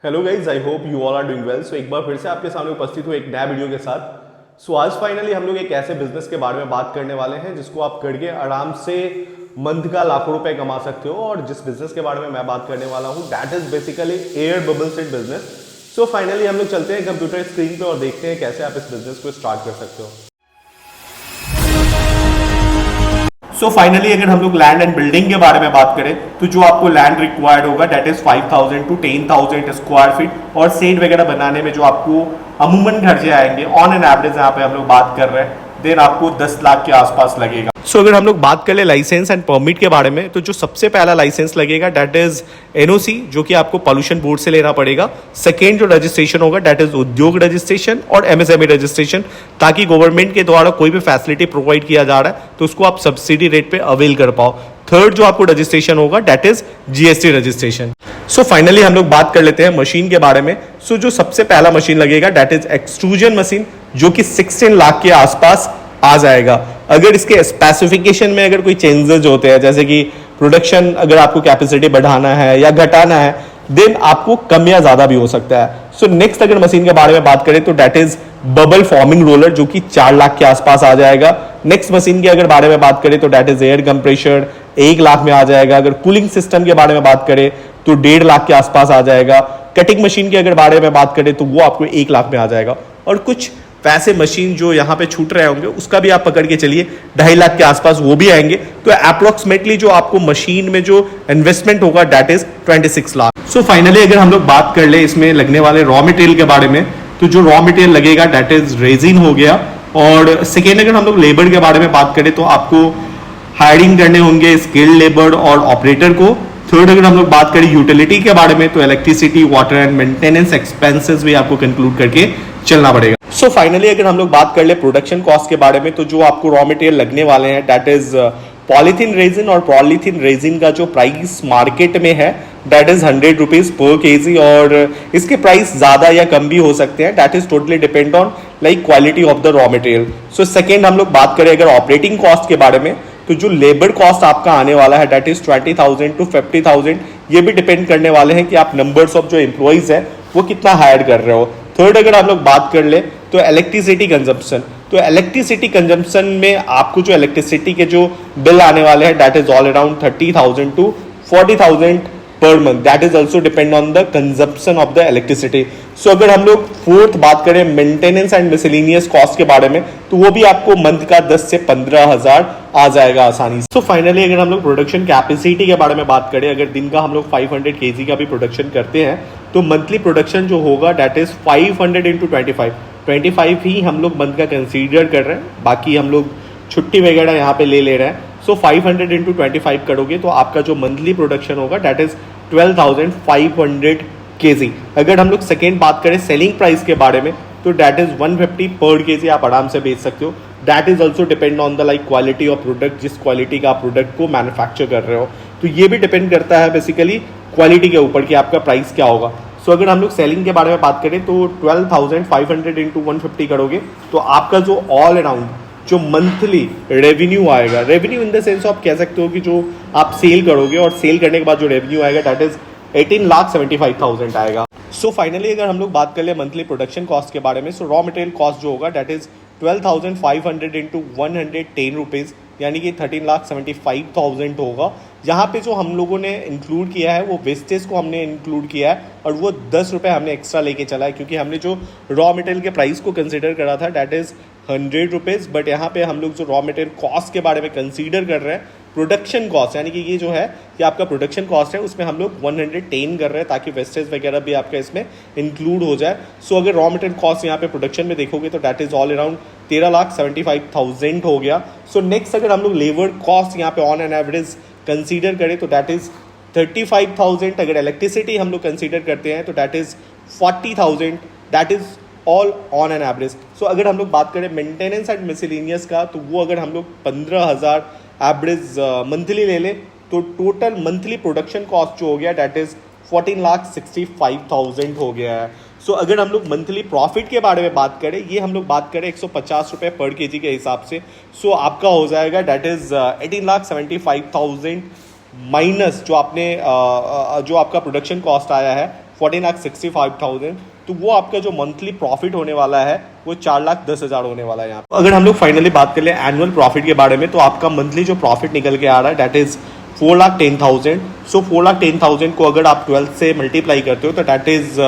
Hello guys, I hope you all are doing well. So एक बार फिर से आपके सामने उपस्थित हूँ एक नया वीडियो के साथ। सो आज फाइनली हम लोग एक ऐसे बिजनेस के बारे में बात करने वाले हैं जिसको आप करके आराम से मंथ का लाखों रुपए कमा सकते हो। और जिस बिजनेस के बारे में मैं बात करने वाला हूँ that is basically air bubble set business. So finally हम लोग चलते हैं कंप्यूटर स्क्रीन पे और देखते हैं कैसे आप इस बिजनेस को स्टार्ट कर सकते हो। सो फाइनली अगर हम लोग लैंड एंड बिल्डिंग के बारे में बात करें तो जो आपको लैंड रिक्वायर्ड होगा that is 5000 to 10,000 square feet. और सेट वगैरह बनाने में जो आपको अमूमन खर्चे आएंगे ऑन एन एवरेज यहाँ पे हम लोग बात कर रहे हैं देन आपको 10 लाख के आसपास लगेगा। सो अगर हम लोग बात करें लाइसेंस एंड परमिट के बारे में तो जो सबसे पहला लाइसेंस लगेगा दैट इज एनओसी जो कि आपको पॉल्यूशन बोर्ड से लेना पड़ेगा। सेकेंड जो रजिस्ट्रेशन होगा दैट इज उद्योग रजिस्ट्रेशन और एमएसएमई रजिस्ट्रेशन, ताकि गवर्नमेंट के द्वारा कोई भी फैसिलिटी प्रोवाइड किया जा रहा है तो उसको आप सब्सिडी रेट पे अवेल कर पाओ। थर्ड जो आपको रजिस्ट्रेशन होगा that is GST registration. So finally हम लोग बात कर लेते हैं मशीन के बारे में। सो जो सबसे पहला मशीन लगेगा दैट इज एक्सट्रूजन मशीन जो कि 16 लाख के आसपास आ जाएगा। अगर इसके स्पेसिफिकेशन में अगर कोई चेंजेस होते हैं जैसे कि प्रोडक्शन अगर आपको कैपेसिटी बढ़ाना है या घटाना है देन आपको कम या ज्यादा भी हो सकता है। सो नेक्स्ट अगर मशीन के बारे में बात करें तो that is bubble forming roller जो कि 4 लाख के आसपास आ जाएगा। नेक्स्ट मशीन के अगर बारे में बात करें तो that is air compressor 1 lakh में आ जाएगा। अगर कूलिंग सिस्टम के बारे में बात करें तो 1.5 लाख के आसपास आ जाएगा। कटिंग मशीन के अगर बारे में बात करें तो वो आपको 1 लाख में आ जाएगा। और कुछ वैसे मशीन जो यहाँ पे छूट रहे होंगे उसका भी आप पकड़ के चलिए 2.5 लाख के आसपास वो भी आएंगे। तो अप्रोक्सीमेटली जो आपको मशीन में जो इन्वेस्टमेंट होगा that is 26 lakh. So finally अगर हम लोग बात कर ले इसमें लगने वाले रॉ मटेरियल के बारे में तो जो रॉ मटेरियल लगेगा दैट इज रेजिन हो गया। और सेकेंड अगर हम लोग लेबर के बारे में बात करें तो आपको हायरिंग करने होंगे स्किल्ड लेबर और ऑपरेटर को। थर्ड अगर हम लोग बात करें यूटिलिटी के बारे में तो electricity water and maintenance expenses भी आपको कंक्लूड करके चलना पड़ेगा। सो फाइनली अगर हम लोग बात कर ले प्रोडक्शन कॉस्ट के बारे में तो जो आपको रॉ मटेरियल लगने वाले हैं दैट इज पॉलीथीन रेजिन। और पॉलीथीन रेजिन का जो प्राइस मार्केट में है that is 100 rupees per KG. और इसके प्राइस ज्यादा या कम भी हो सकते हैं that is totally depend on like quality of the raw material. So second हम लोग बात करें अगर ऑपरेटिंग कॉस्ट के बारे में तो जो लेबर कॉस्ट आपका आने वाला है दैट इज 20,000 टू 50,000। ये भी डिपेंड करने वाले हैं कि आप नंबर्स ऑफ जो एम्प्लॉइज है वो कितना हायर कर रहे हो। थर्ड अगर आप लोग बात कर ले तो इलेक्ट्रिसिटी कंजम्पशन, तो इलेक्ट्रिसिटी कंजम्पशन में आपको जो इलेक्ट्रिसिटी के जो बिल आने वाले हैं that is all around 30,000 to 40,000 per month. That is also depend on the consumption of the electricity. So अगर हम लोग फोर्थ बात करें मेंटेनेंस एंड मिसलेनियस कॉस्ट के बारे में तो वो भी आपको मंथ का 10 से 15,000 आ जाएगा आसानी से। सो फाइनली अगर हम लोग प्रोडक्शन कैपेसिटी के बारे में बात करें अगर दिन का हम लोग 500 kg का भी प्रोडक्शन करते हैं तो मंथली प्रोडक्शन जो होगा दैट इज 500 इंटू 25 ही हम लोग मंथ का कंसीडर कर रहे हैं। बाकी हम लोग छुट्टी वगैरह यहाँ पे ले रहे हैं। सो 500 इंटू 25 करोगे तो आपका जो मंथली प्रोडक्शन होगा दैट इज 12,500 kg। अगर हम लोग सेकेंड बात करें सेलिंग प्राइस के बारे में तो दैट इज 150 पर kg आप आराम से बेच सकते हो। That is also depend on the like quality of product, जिस क्वालिटी का आप प्रोडक्ट को मैन्युफैक्चर कर रहे हो तो ये भी डिपेंड करता है बेसिकली क्वालिटी के ऊपर कि आपका प्राइस क्या होगा। सो अगर हम लोग सेलिंग के बारे में बात करें तो 12,500 इंटू 150 करोगे तो आपका जो ऑल अराउंड जो मंथली रेवेन्यू आएगा, रेवेन्यू इन द सेंस आप कह सकते हो कि जो आप सेल करोगे और सेल करने के बाद जो रेवेन्यू आएगा दैट इज 18,75,000 आएगा। सो फाइनली अगर हम लोग बात कर ले मंथली प्रोडक्शन कॉस्ट के बारे में सो रॉ मटेरियल कॉस्ट जो होगा दैट इज 12,500 इंटू 110 रुपीज यानी कि 13,75,000 होगा। यहाँ पे जो हम लोगों ने इंक्लूड किया है वो वेस्टेज को हमने इंक्लूड किया है और वो 10 रुपये हमने एक्स्ट्रा लेके चला है क्योंकि हमने जो रॉ मटेरियल के प्राइस को कंसीडर करा था दैट इज 100 रुपीज़। बट यहाँ पे हम लोग जो रॉ मटेरियल कॉस्ट के बारे में कंसीडर कर रहे हैं प्रोडक्शन कॉस्ट यानी कि ये जो है कि आपका प्रोडक्शन कॉस्ट है उसमें हम लोग 110 कर रहे हैं ताकि वेस्टेज वगैरह भी आपका इसमें इंक्लूड हो जाए। सो अगर रॉ मटेरियल कॉस्ट यहाँ पे प्रोडक्शन में देखोगे तो दैट इज ऑल अराउंड 13,75,000 हो गया। सो नेक्स्ट अगर हम लोग लेबर कॉस्ट यहाँ पे ऑन एन एवरेज कंसीडर करें तो दैट इज 35,000। अगर इलेक्ट्रिसिटी हम लोग कंसीडर करते हैं तो that is 40,000। That is all on an average. So अगर हम लोग बात करें मेंटेनेंस एंड मिसलेनियस का तो वो अगर हम लोग 15,000 एवरेज मंथली ले ले तो टोटल मंथली प्रोडक्शन कॉस्ट जो हो गया दैट इज 14,65,000 हो गया है। सो अगर हम लोग मंथली प्रॉफिट के बारे में बात करें ये हम लोग बात करें 150 रुपये पर केजी के हिसाब से सो आपका हो जाएगा दैट इज 18,75,000 माइनस जो आपने जो आपका प्रोडक्शन कॉस्ट आया है 14,65,000, तो वो आपका जो मंथली प्रॉफिट होने वाला है वो 4,10,000 होने वाला है यहाँ पे। अगर हम लोग फाइनली बात कर ले एनुअल प्रॉफिट के बारे में, तो आपका मंथली जो प्रॉफिट निकल के आ रहा है दैट इज 4,10,000। सो 4,10,000 को अगर आप 12 से मल्टीप्लाई करते हो तो दैट इज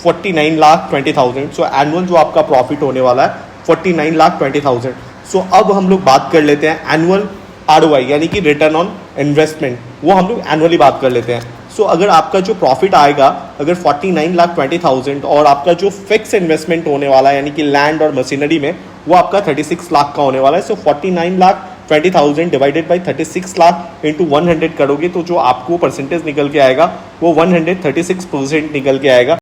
49,20,000। सो एनुअल जो आपका प्रॉफिट होने वाला है 49,20,000। सो अब हम लोग बात कर लेते हैं एनुअल ROI यानी कि रिटर्न ऑन इन्वेस्टमेंट, वो हम लोग एनुअली बात कर लेते हैं। सो अगर आपका जो प्रॉफिट आएगा अगर 49,20,000 और आपका जो फिक्स इन्वेस्टमेंट होने वाला है यानी कि लैंड और मशीनरी में वो आपका 36 लाख का होने वाला है। सो 49,20,000 डिवाइडेड बाई 36 लाख इंटू 100 करोगे तो जो आपको परसेंटेज निकल के आएगा वो 136% निकल के आएगा।